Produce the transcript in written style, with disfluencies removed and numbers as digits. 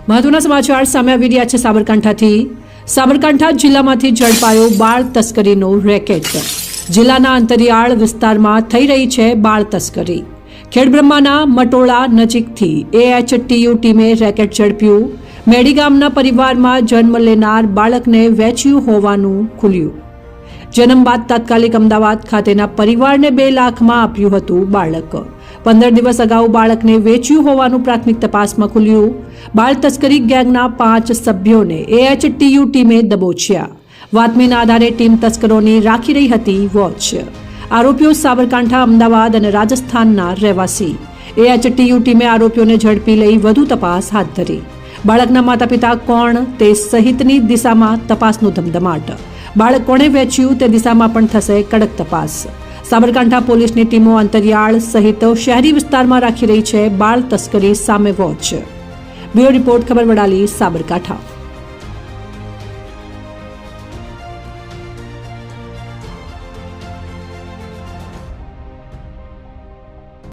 મહત્વના સમાચાર સામે આવી રહ્યા છે સાબરકાંઠાથી। સાબરકાંઠા જિલ્લામાંથી ઝડપાયો બાળ તસ્કરીનો રેકેટ। જિલ્લાના અંતરિયાળ વિસ્તારમાં થઈ રહી છે બાળ તસ્કરી। ખેડબ્રહ્માના મટોળા નજીકથી AHTU ટીમે રેકેટ ઝડપ્યું। મેડી ગામના પરિવારમાં જન્મ લેનાર બાળકને વેચ્યું હોવાનું ખુલ્યું। જન્મ બાદ તાત્કાલિક અમદાવાદ ખાતેના પરિવારને 2 લાખમાં આપ્યું હતું બાળક। 15 દિવસ અગાઉ બાળકને વેચ્યું હોવાનું પ્રાથમિક તપાસમાં ખુલ્યું। બાળ તસ્કરી ગેંગના 5 સભ્યોને AHTU ટીમે દબોચ્યા। બાતમીના આધારે ટીમ તસ્કરોની રાખી રહી હતી વોચ। આરોપીઓ સાબરકાંઠા, અમદાવાદ અને રાજસ્થાનના રહેવાસી। AHTU ટીમે આરોપીઓને ઝડપી લઈ વધુ તપાસ હાથ ધરી। બાળકના માતા પિતા કોણ તે સહિતની દિશામાં તપાસનો ધમધમાટ। બાળક કોણે વેચ્યું તે દિશામાં પણ થશે કડક તપાસ। સાબરકાંઠા પોલીસની ટીમો અંતરિયાળ સહિત શહેરી વિસ્તારમાં રાખી રહી છે બાળ તસ્કરી સામે વોચ। બ્યુરો રિપોર્ટ, ખબર વડાલી, સાબરકાંઠા।